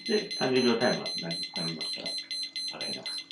で、30秒タイマーになりますから、洗います。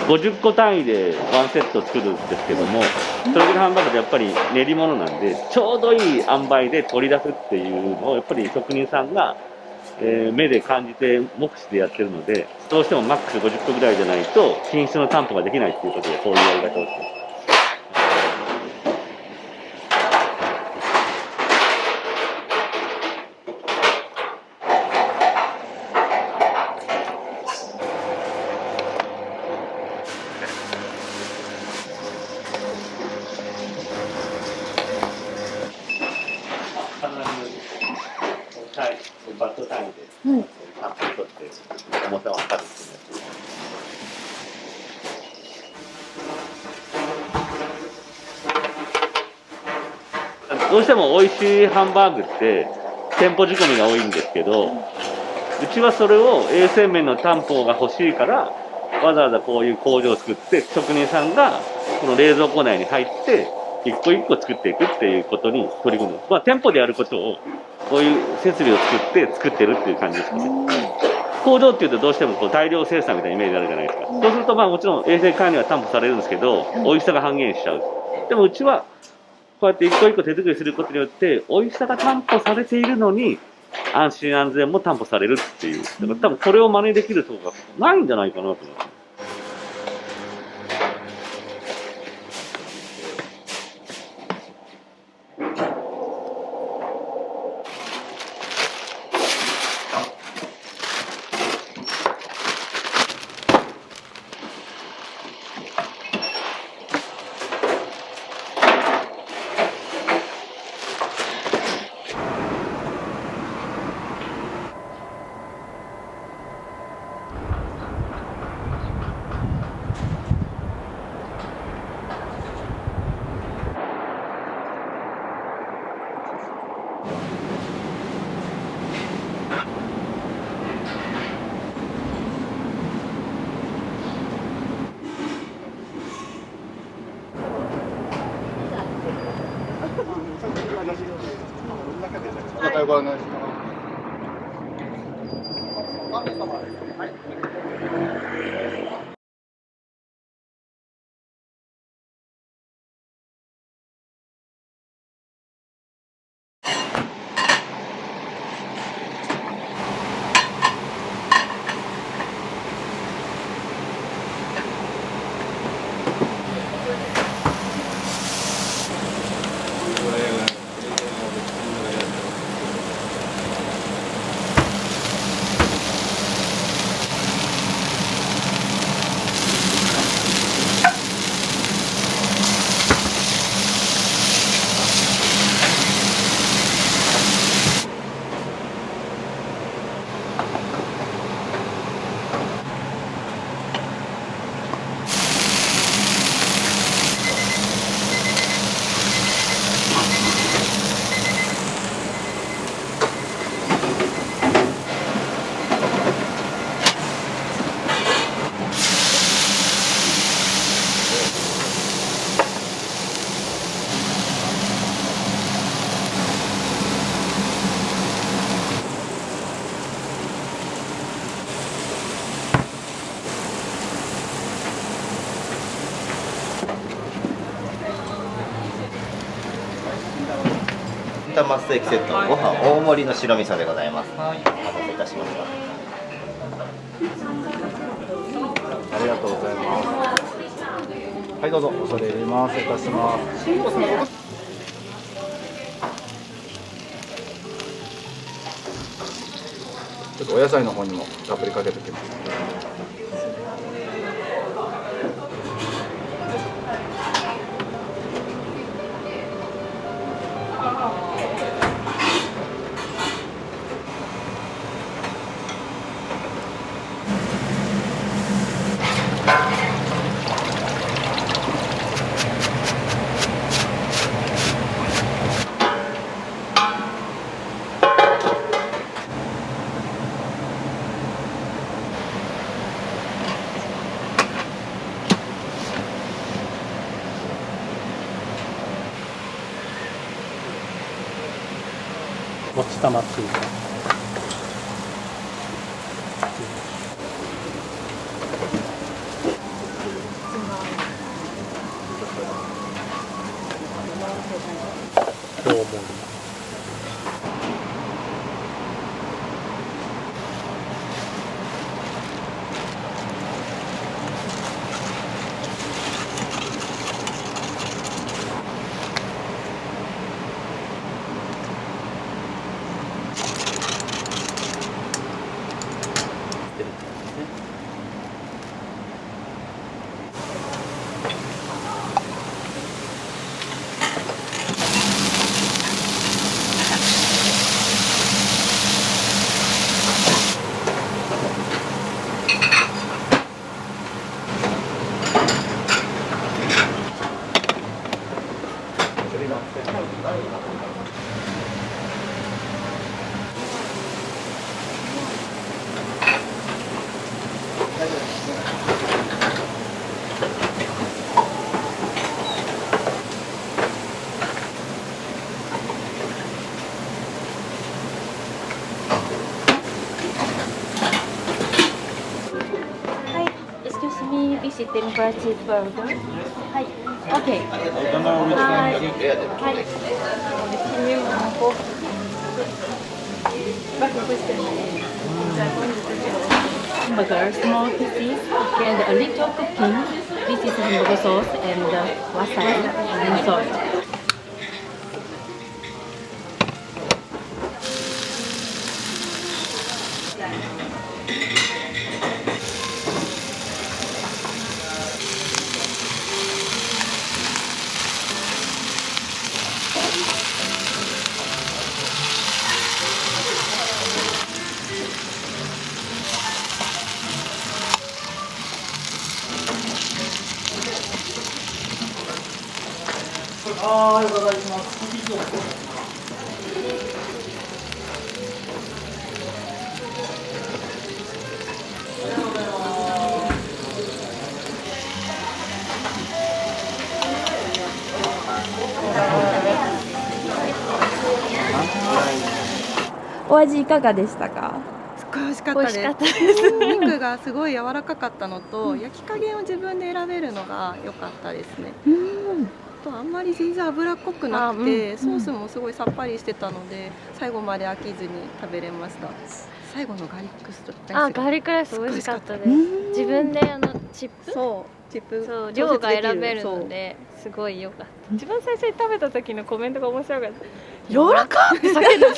50個単位でワンセット作るんですけども、それぐらいハンバーグってやっぱり練り物なんで、ちょうどいい塩梅で取り出すっていうのをやっぱり職人さんが、目で感じて目視でやってるので、どうしてもマックス50個ぐらいじゃないと品質の担保ができないっていうことで、こういうやり方をしてます。バット単位で、担保取って重さを測るっていうやつ。どうしても美味しいハンバーグって店舗仕込みが多いんですけど、うちはそれを衛生面の担保が欲しいからわざわざこういう工場を作って職人さんがこの冷蔵庫内に入って一個一個作っていくっていうことに取り組む。まあ店舗でやることをこういう設備を作ってるっていう感じですかね。工場っていうとどうしてもこう大量生産みたいなイメージあるじゃないですか。そうするとまあもちろん衛生管理は担保されるんですけど、美味しさが半減しちゃう。でもうちはこうやって一個一個手作りすることによって美味しさが担保されているのに安心安全も担保されるっていう。だから多分これを真似できるとこがないんじゃないかなと思います。ご案内します。豚マステーキセットのご飯大盛りの白味噌でございます。お待たせいたしました。ありがとうございます。はいどうぞ恐れ入ります。いたします。ちょっとお野菜の方にもたっぷりかけておきます。もち玉っていうか。どう思う？Excuse me, this is tempura cheeseburger. Hi. Okay. Hi. Hi. Hamburger, small pieces, and a little cooking. This is hamburger sauce and wasabi and salt. Hi. お味いかがでしたか？すっごい美味しかったです。美味しかったです。肉がすごい柔らかかったのと、焼き加減を自分で選べるのが良かったですね。あとあんまり全然脂っこくなくて、ソースもすごいさっぱりしてたので、最後まで飽きずに食べれました。最後のガーリックスライスがガーリックライス美味しかったです。自分でチップ？チップそう量が選べるのですごい良かった。一番最初に食べた時のコメントが面白かった。柔らかって叫んでた。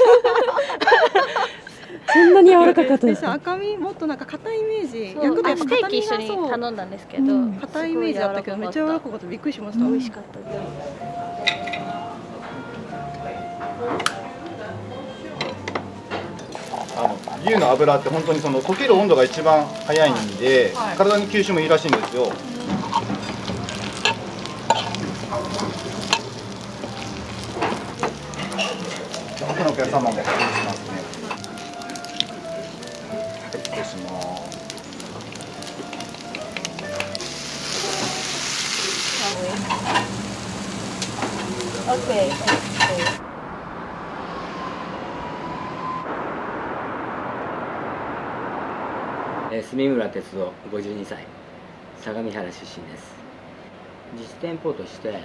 そんなに柔らかかったですか？赤身もっとなんか硬いイメージ。焼くとステーキ一緒に頼んだんですけど、硬いイメージだったけどめっちゃ柔らかかった。びっくりしました。美味しかったです。牛の脂って本当にその溶ける温度が一番早いんで、体に吸収もいいらしいんですよ。奥のお客様も失礼しますね。失礼します。住村哲夫52歳、相模原出身です。実店舗として、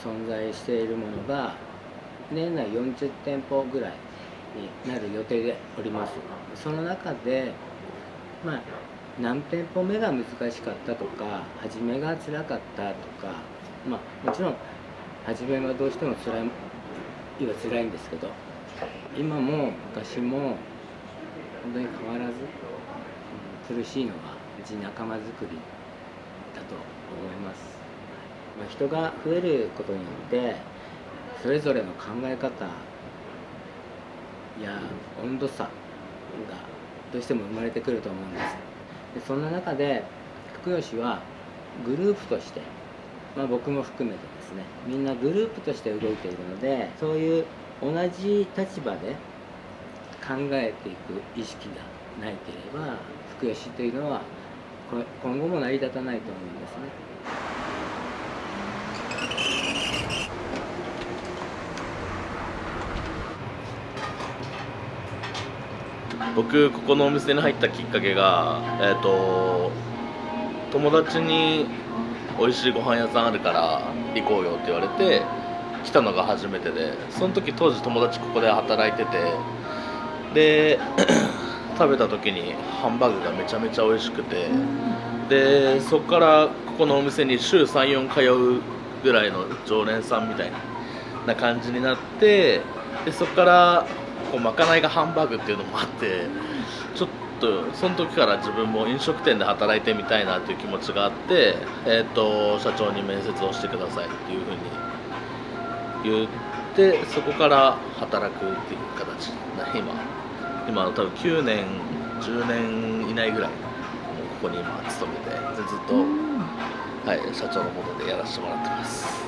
存在しているものが年内40店舗ぐらいになる予定でおります。その中で、まあ、何店舗目が難しかったとか、初めが辛かったとか、まあ、もちろん初めはどうしても辛いんですけど、今も昔も本当に変わらず苦しいのはうち仲間づくりだと思います。まあ、人が増えることによってそれぞれの考え方や温度差がどうしても生まれてくると思うんです。でそんな中で福吉はグループとして、まあ、僕も含めてですね、みんなグループとして動いているので、そういう同じ立場で考えていく意識がないければ福吉というのは今後も成り立たないと思うんですね。僕ここのお店に入ったきっかけが、友達に美味しいご飯屋さんあるから行こうよって言われて来たのが初めてで、その時当時友達ここで働いてて、で食べた時にハンバーグがめちゃめちゃ美味しくて、でそこからここのお店に週 3,4 通うぐらいの常連さんみたいな感じになって、でそこからこうまかないがハンバーグっていうのもあって、ちょっとその時から自分も飲食店で働いてみたいなという気持ちがあって、社長に面接をしてくださいっていうふうに言って、そこから働くっていう形今多分9年10年以内ぐらいもうここに今勤めて、でずっと、はい、社長のもとでやらせてもらってます。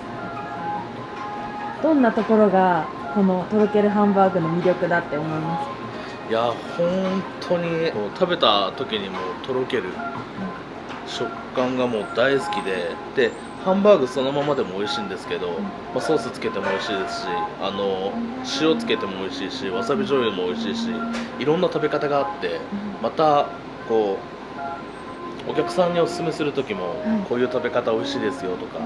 どんなところがこのとろけるハンバーグの魅力だって思いますか？いや本当に食べた時にもうとろける食感がもう大好きで、ハンバーグそのままでも美味しいんですけど、まあ、ソースつけても美味しいですし、塩つけても美味しいし、わさび醤油も美味しいし、いろんな食べ方があって、またこうお客さんにおすすめする時も、こういう食べ方美味しいですよとか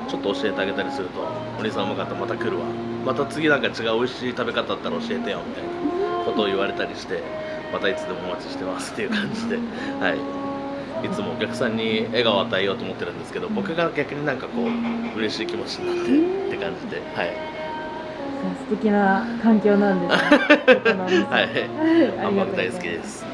ちょっと教えてあげたりすると、お兄さんうまかった、また来るわ、また次なんか違う美味しい食べ方あったら教えてよみたいなことを言われたりして、またいつでもお待ちしてますっていう感じで、はい、いつもお客さんに笑顔を与えようと思ってるんですけど、僕が逆になんかこう嬉しい気持ちになってって感じで、はい、素敵な環境なんですね。このお店はい、ハンバーグ大好きです。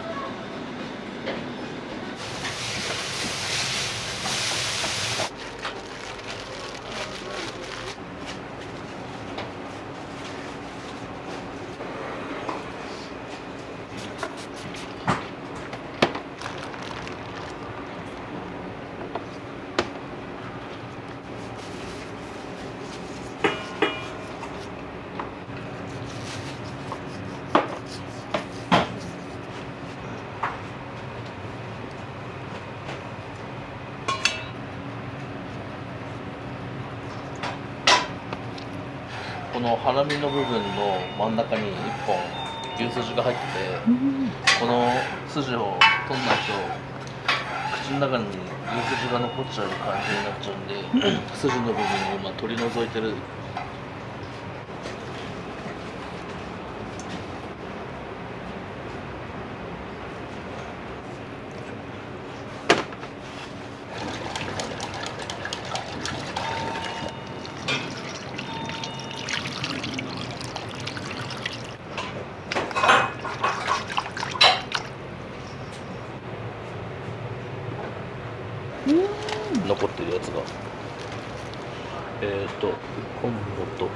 このハラミの部分の真ん中に1本牛すじが入ってて、この筋を取んないと口の中に牛すじが残っちゃう感じになっちゃうんで、筋の部分を今取り除いてる。残ってるやつが昆布と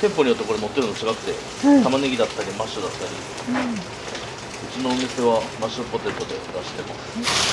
店舗によってこれ乗ってるの違くて、玉ねぎだったりマッシュだったり、うちのお店はマッシュポテトで出してます。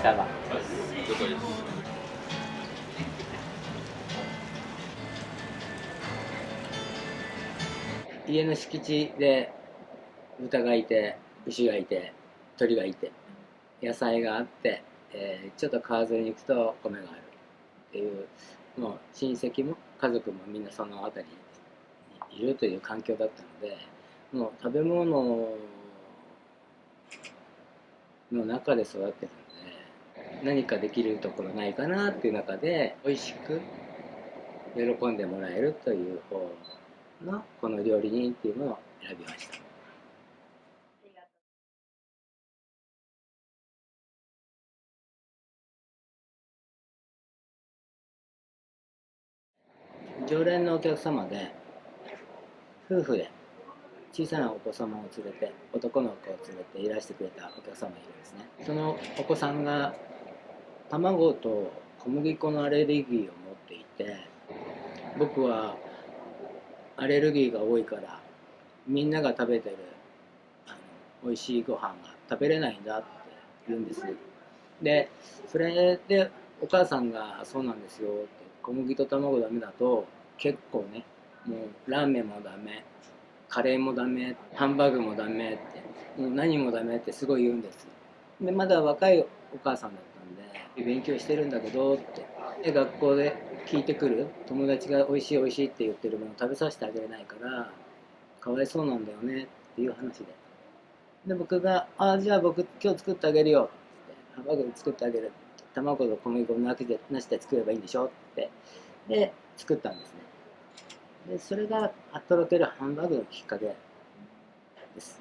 下が了解です。家の敷地で豚がいて牛がいて鳥がいて野菜があって、ちょっと川沿いに行くと米があるっていう、もう親戚も家族もみんなその辺りにいるという環境だったので、もう食べ物の中で育ってるので、何かできるところないかなっていう中で美味しく喜んでもらえるという方のこの料理人っていうのを選びました。常連のお客様で夫婦で小さなお子様を連れて、男の子を連れていらしてくれたお客様がいるんですね。そのお子さんが卵と小麦粉のアレルギーを持っていて、僕はアレルギーが多いからみんなが食べてる美味しいご飯が食べれないんだって言うんです。でそれでお母さんが「そうなんですよ」って、小麦と卵ダメだと結構ね、もうラーメンもダメ、カレーもダメ、ハンバーグもダメって、もう何もダメってすごい言うんです。でまだ若いお母さんだったんで、勉強してるんだけどって、で学校で聞いてくる友達が美味しい美味しいって言ってるものを食べさせてあげれないからかわいそうなんだよねっていう話で、僕が「じゃあ僕今日作ってあげるよ」って、ハンバーグ作ってあげる、卵と小麦粉なしで作ればいいんでしょって、で作ったんですね。でそれがとろけるハンバーグのきっかけです。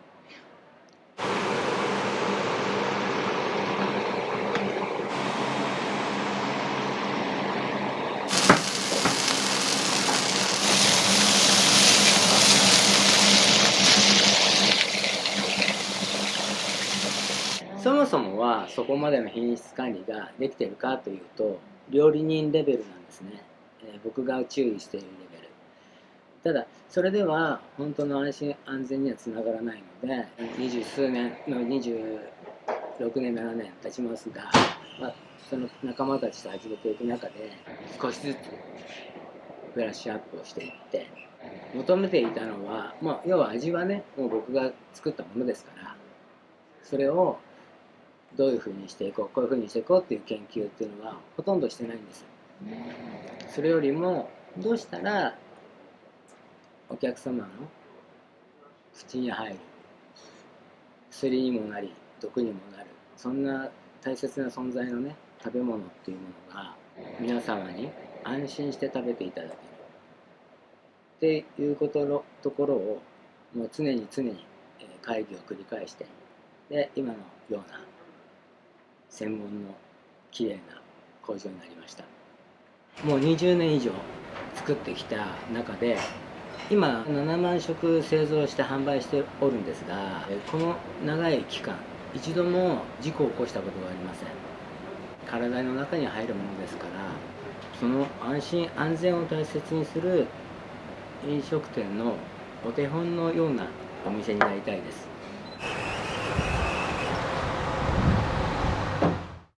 そもそもはそこまでの品質管理ができているかというと、料理人レベルなんですね。僕が注意しているレベル。ただそれでは本当の安心安全にはつながらないので、20数年の26年7年経ちますが、その仲間たちと始めていく中で少しずつブラッシュアップをしていって、求めていたのは、要は味はね、もう僕が作ったものですから、それをどういうふうにしていこう、こういうふうにしていこうっていう研究っていうのはほとんどしてないんです。それよりもどうしたらお客様の口に入る、薬にもなり毒にもなる、そんな大切な存在のね、食べ物っていうものが皆様に安心して食べていただけるっていうところをもう常に会議を繰り返して、で今のような専門のきれいな工場になりました。もう20年以上作ってきた中で、今7万食製造して販売しておるんですが、この長い期間一度も事故を起こしたことがありません。体の中に入るものですから、その安心安全を大切にする飲食店のお手本のようなお店になりたいです。